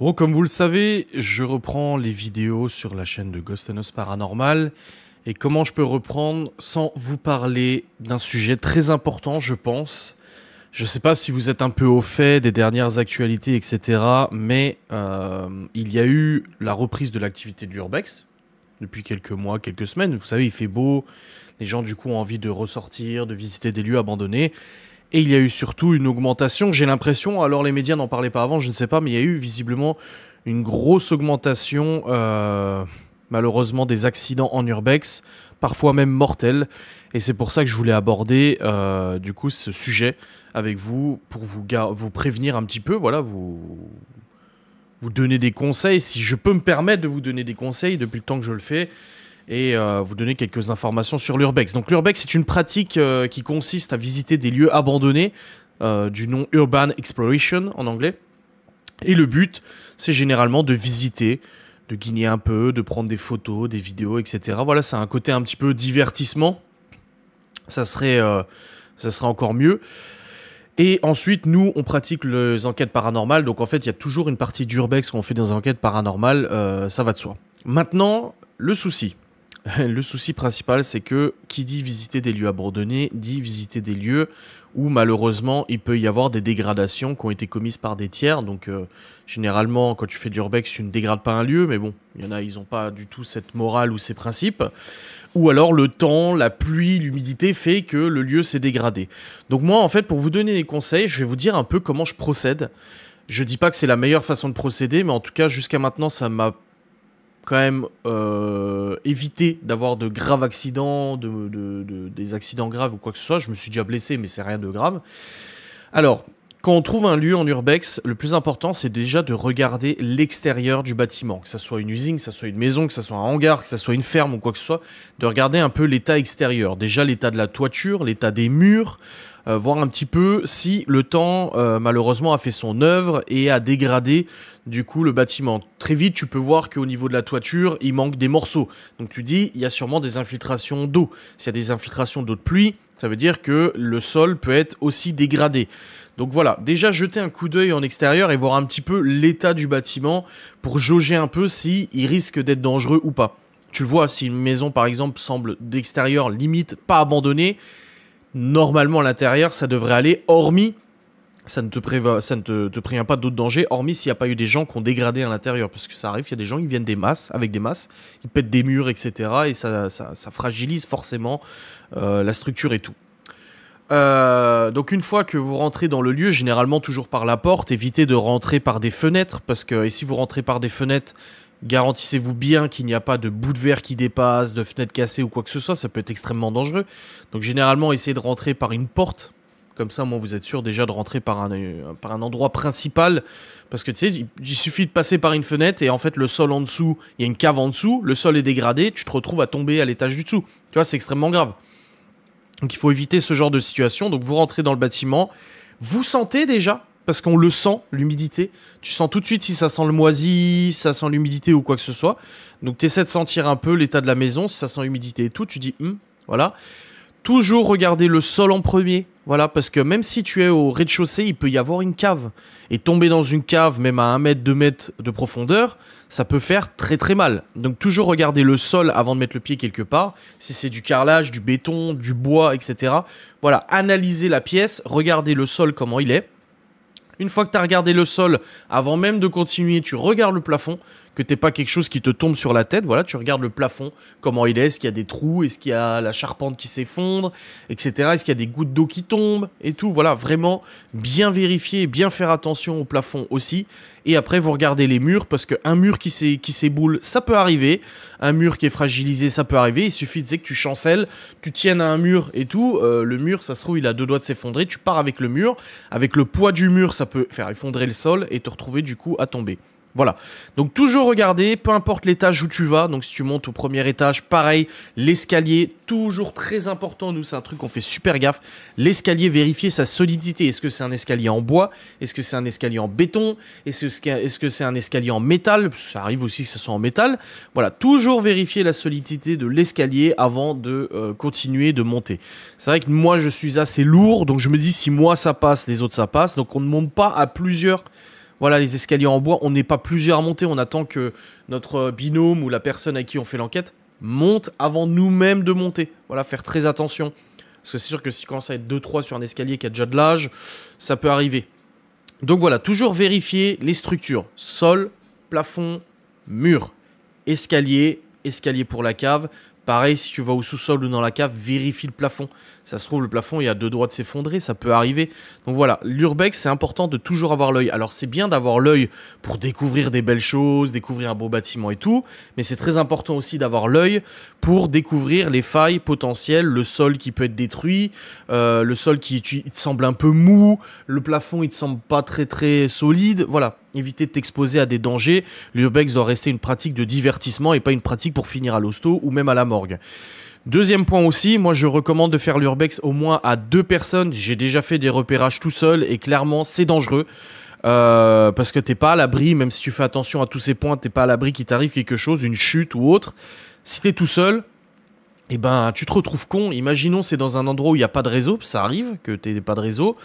Bon, comme vous le savez, je reprends les vidéos sur la chaîne de Ghost and Us Paranormal. Et comment je peux reprendre sans vous parler d'un sujet très important, je pense. Je sais pas si vous êtes un peu au fait des dernières actualités, etc. Mais il y a eu la reprise de l'activité de l'Urbex depuis quelques mois, quelques semaines. Vous savez, il fait beau. Les gens, du coup, ont envie de ressortir, de visiter des lieux abandonnés. Et il y a eu surtout une augmentation, j'ai l'impression, alors les médias n'en parlaient pas avant, je ne sais pas, mais il y a eu visiblement une grosse augmentation, malheureusement, des accidents en urbex, parfois même mortels. Et c'est pour ça que je voulais aborder, du coup, ce sujet avec vous, pour vous prévenir un petit peu, voilà, vous donner des conseils, si je peux me permettre de vous donner des conseils depuis le temps que je le fais, et vous donner quelques informations sur l'urbex. Donc l'urbex, c'est une pratique qui consiste à visiter des lieux abandonnés, du nom Urban Exploration en anglais. Et le but, c'est généralement de visiter, de guigner un peu, de prendre des photos, des vidéos, etc. Voilà, c'est un côté un petit peu divertissement. Ça serait encore mieux. Et ensuite, nous, on pratique les enquêtes paranormales. Donc en fait, il y a toujours une partie d'urbex qu'on fait dans les enquêtes paranormales. Ça va de soi. Maintenant, le souci. Le souci principal, c'est que qui dit visiter des lieux abandonnés, dit visiter des lieux où malheureusement il peut y avoir des dégradations qui ont été commises par des tiers. Donc généralement, quand tu fais de l'urbex, tu ne dégrades pas un lieu, mais bon, il y en a, ils n'ont pas du tout cette morale ou ces principes. Ou alors le temps, la pluie, l'humidité fait que le lieu s'est dégradé. Donc moi, en fait, pour vous donner des conseils, je vais vous dire un peu comment je procède. Je dis pas que c'est la meilleure façon de procéder, mais en tout cas, jusqu'à maintenant, ça m'a quand même éviter d'avoir de graves accidents, des accidents graves ou quoi que ce soit. Je me suis déjà blessé, mais c'est rien de grave. Alors, quand on trouve un lieu en urbex, le plus important, c'est déjà de regarder l'extérieur du bâtiment. Que ça soit une usine, que ça soit une maison, que ça soit un hangar, que ça soit une ferme ou quoi que ce soit. De regarder un peu l'état extérieur. Déjà, l'état de la toiture, l'état des murs. Voir un petit peu si le temps, malheureusement, a fait son œuvre et a dégradé, du coup, le bâtiment. Très vite, tu peux voir qu'au niveau de la toiture, il manque des morceaux. Donc tu dis, il y a sûrement des infiltrations d'eau. S'il y a des infiltrations d'eau de pluie, ça veut dire que le sol peut être aussi dégradé. Donc voilà, déjà jeter un coup d'œil en extérieur et voir un petit peu l'état du bâtiment pour jauger un peu s'il risque d'être dangereux ou pas. Tu le vois, si une maison, par exemple, semble d'extérieur limite pas abandonnée, normalement à l'intérieur ça devrait aller, hormis ça ne te prévient pas d'autres dangers, hormis s'il n'y a pas eu des gens qui ont dégradé à l'intérieur, parce que ça arrive, il y a des gens qui viennent avec des masses, ils pètent des murs, etc. et ça fragilise forcément la structure et tout. Donc une fois que vous rentrez dans le lieu, généralement toujours par la porte, évitez de rentrer par des fenêtres, parce que si vous rentrez par des fenêtres, garantissez-vous bien qu'il n'y a pas de bouts de verre qui dépassent, de fenêtres cassées ou quoi que ce soit, ça peut être extrêmement dangereux. Donc généralement, essayez de rentrer par une porte, comme ça, moi, vous êtes sûr déjà de rentrer par un endroit principal, parce que tu sais, il suffit de passer par une fenêtre et en fait, le sol en dessous, il y a une cave en dessous, le sol est dégradé, tu te retrouves à tomber à l'étage du dessous. Tu vois, c'est extrêmement grave. Donc il faut éviter ce genre de situation. Donc vous rentrez dans le bâtiment, vous sentez déjà, parce qu'on le sent, l'humidité. Tu sens tout de suite si ça sent le moisi, si ça sent l'humidité ou quoi que ce soit. Donc tu essaies de sentir un peu l'état de la maison, si ça sent l'humidité et tout, tu dis voilà. Toujours regarder le sol en premier, voilà, parce que même si tu es au rez-de-chaussée, il peut y avoir une cave. Et tomber dans une cave, même à 1 mètre, 2 mètres de profondeur, ça peut faire très très mal. Donc toujours regarder le sol avant de mettre le pied quelque part. Si c'est du carrelage, du béton, du bois, etc. Voilà, analyser la pièce, regarder le sol comment il est. Une fois que tu as regardé le sol, avant même de continuer, tu regardes le plafond, que t'aies pas quelque chose qui te tombe sur la tête. Voilà, tu regardes le plafond, comment il est, est-ce qu'il y a des trous, est-ce qu'il y a la charpente qui s'effondre, etc. Est-ce qu'il y a des gouttes d'eau qui tombent et tout. Voilà, vraiment bien vérifier, bien faire attention au plafond aussi. Et après, vous regardez les murs, parce qu'un mur qui s'éboule, ça peut arriver. Un mur qui est fragilisé, ça peut arriver. Il suffit que tu chancelles, tu tiennes à un mur et tout. Le mur, ça se trouve, il a 2 doigts de s'effondrer. Tu pars avec le mur. Avec le poids du mur, ça peut faire effondrer le sol et te retrouver du coup à tomber. Voilà, donc toujours regarder, peu importe l'étage où tu vas, donc si tu montes au premier étage, pareil, l'escalier, toujours très important, nous c'est un truc qu'on fait super gaffe, l'escalier, vérifier sa solidité, est-ce que c'est un escalier en bois, est-ce que c'est un escalier en béton, est-ce que c'est un escalier en métal, parce que ça arrive aussi que ce soit en métal, voilà, toujours vérifier la solidité de l'escalier avant de continuer de monter. C'est vrai que moi je suis assez lourd, donc je me dis si moi ça passe, les autres ça passe, donc on ne monte pas à plusieurs. Voilà, les escaliers en bois, on n'est pas plusieurs à monter, on attend que notre binôme ou la personne à qui on fait l'enquête monte avant nous-mêmes de monter. Voilà, faire très attention. Parce que c'est sûr que si tu commences à être 2-3 sur un escalier qui a déjà de l'âge, ça peut arriver. Donc voilà, toujours vérifier les structures. Sol, plafond, mur, escalier, escalier pour la cave. Pareil, si tu vas au sous-sol ou dans la cave, vérifie le plafond. Ça se trouve, le plafond, il y a 2 doigts de s'effondrer, ça peut arriver. Donc voilà, l'urbex, c'est important de toujours avoir l'œil. Alors c'est bien d'avoir l'œil pour découvrir des belles choses, découvrir un beau bâtiment et tout, mais c'est très important aussi d'avoir l'œil pour découvrir les failles potentielles, le sol qui peut être détruit, le sol il te semble un peu mou, le plafond, il te semble pas très solide. Voilà, éviter de t'exposer à des dangers. L'urbex doit rester une pratique de divertissement et pas une pratique pour finir à l'hosto ou même à la morgue. Deuxième point aussi, moi je recommande de faire l'urbex au moins à 2 personnes. J'ai déjà fait des repérages tout seul et clairement c'est dangereux. Parce que t'es pas à l'abri, même si tu fais attention à tous ces points, t'es pas à l'abri qu'il t'arrive quelque chose, une chute ou autre. Si t'es tout seul, eh ben tu te retrouves con. Imaginons c'est dans un endroit où il n'y a pas de réseau, ça arrive que t'aies pas de réseau.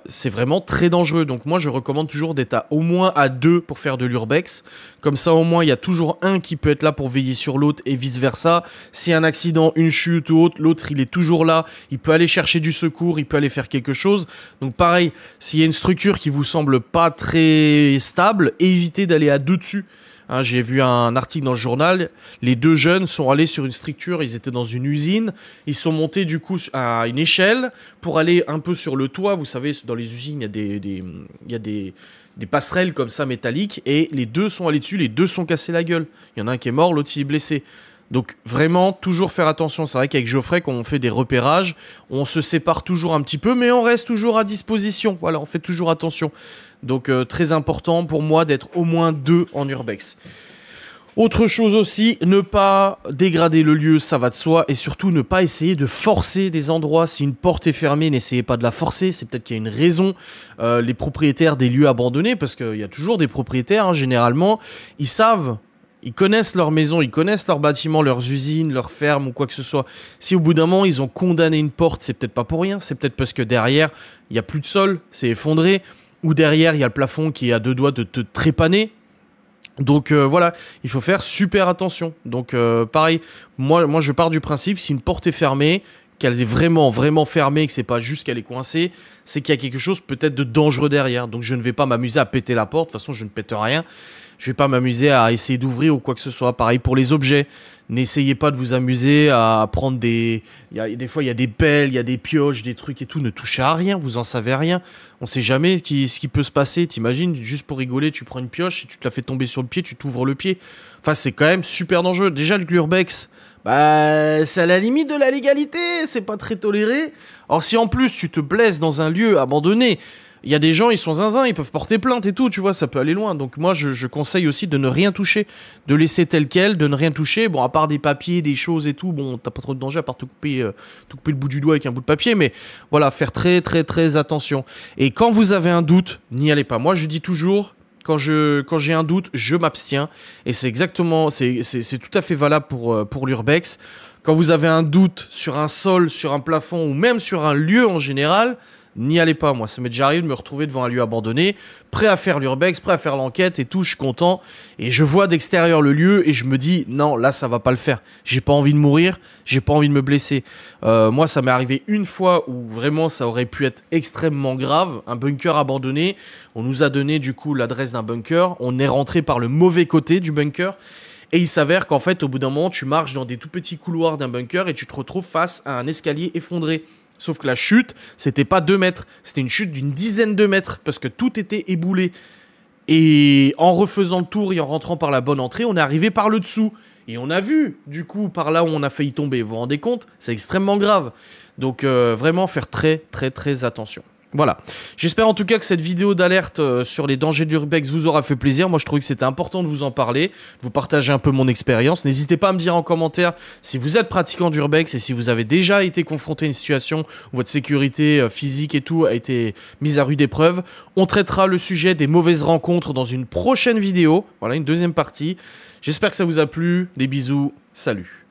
C'est vraiment très dangereux. Donc moi je recommande toujours d'être au moins à 2 pour faire de l'urbex. Comme ça au moins il y a toujours un qui peut être là pour veiller sur l'autre et vice versa. S'il y a un accident, une chute ou autre, l'autre il est toujours là. Il peut aller chercher du secours, il peut aller faire quelque chose. Donc pareil, s'il y a une structure qui vous semble pas très stable, évitez d'aller à 2 dessus. Hein, j'ai vu un article dans le journal, les 2 jeunes sont allés sur une structure, ils étaient dans une usine, ils sont montés du coup à une échelle pour aller un peu sur le toit. Vous savez, dans les usines, il y a des passerelles comme ça métalliques, et les 2 sont allés dessus, les 2 sont cassés la gueule. Il y en a un qui est mort, l'autre il est blessé. Donc vraiment, toujours faire attention. C'est vrai qu'avec Geoffrey, quand on fait des repérages, on se sépare toujours un petit peu, mais on reste toujours à disposition. Voilà, on fait toujours attention. Donc très important pour moi d'être au moins 2 en urbex. Autre chose aussi, ne pas dégrader le lieu, ça va de soi, et surtout ne pas essayer de forcer des endroits. Si une porte est fermée, n'essayez pas de la forcer, c'est peut-être qu'il y a une raison. Les propriétaires des lieux abandonnés, parce qu'il y a toujours des propriétaires, hein, généralement, ils savent. Ils connaissent leur maison, ils connaissent leurs bâtiments, leurs usines, leurs fermes ou quoi que ce soit. Si au bout d'un moment, ils ont condamné une porte, c'est peut-être pas pour rien. C'est peut-être parce que derrière, il n'y a plus de sol, c'est effondré. Ou derrière, il y a le plafond qui est à 2 doigts de te trépaner. Donc voilà, il faut faire super attention. Donc pareil, moi je pars du principe, si une porte est fermée, qu'elle est vraiment fermée, que c'est pas juste qu'elle est coincée, c'est qu'il y a quelque chose peut-être de dangereux derrière. Donc je ne vais pas m'amuser à péter la porte, de toute façon je ne pète rien. Je vais pas m'amuser à essayer d'ouvrir ou quoi que ce soit. Pareil pour les objets. N'essayez pas de vous amuser à prendre des... Des fois, il y a des pelles, il y a des pioches, des trucs et tout. Ne touchez à rien, vous en savez rien. On sait jamais ce qui peut se passer. T'imagines, juste pour rigoler, tu prends une pioche et tu te la fais tomber sur le pied, tu t'ouvres le pied. Enfin, c'est quand même super dangereux. Déjà, le glurbex, bah, c'est à la limite de la légalité. C'est pas très toléré. Alors, si en plus, tu te blesses dans un lieu abandonné... Il y a des gens, ils sont zinzins, ils peuvent porter plainte et tout, tu vois, ça peut aller loin. Donc moi, je conseille aussi de ne rien toucher, de laisser tel quel, de ne rien toucher. Bon, à part des papiers, des choses et tout, bon, t'as pas trop de danger à part te couper le bout du doigt avec un bout de papier, mais voilà, faire très attention. Et quand vous avez un doute, n'y allez pas. Moi, je dis toujours, quand j'ai un doute, je m'abstiens. Et c'est exactement, c'est tout à fait valable pour l'urbex. Quand vous avez un doute sur un sol, sur un plafond ou même sur un lieu en général, n'y allez pas. Moi, ça m'est déjà arrivé de me retrouver devant un lieu abandonné, prêt à faire l'urbex, prêt à faire l'enquête et tout, je suis content. Et je vois d'extérieur le lieu et je me dis, non, là, ça va pas le faire. J'ai pas envie de mourir, j'ai pas envie de me blesser. Moi, ça m'est arrivé une fois où vraiment ça aurait pu être extrêmement grave. Un bunker abandonné. On nous a donné du coup l'adresse d'un bunker. On est rentré par le mauvais côté du bunker. Et il s'avère qu'en fait, au bout d'un moment, tu marches dans des tout petits couloirs d'un bunker et tu te retrouves face à un escalier effondré. Sauf que la chute, c'était pas 2 mètres, c'était une chute d'une dizaine de mètres, parce que tout était éboulé. Et en refaisant le tour et en rentrant par la bonne entrée, on est arrivé par le dessous. Et on a vu, du coup, par là où on a failli tomber. Vous vous rendez compte? C'est extrêmement grave. Donc vraiment faire très attention. Voilà, j'espère en tout cas que cette vidéo d'alerte sur les dangers d'urbex vous aura fait plaisir. Moi je trouvais que c'était important de vous en parler, de vous partager un peu mon expérience. N'hésitez pas à me dire en commentaire si vous êtes pratiquant d'urbex et si vous avez déjà été confronté à une situation où votre sécurité physique et tout a été mise à rude épreuve. On traitera le sujet des mauvaises rencontres dans une prochaine vidéo, voilà une deuxième partie. J'espère que ça vous a plu, des bisous, salut.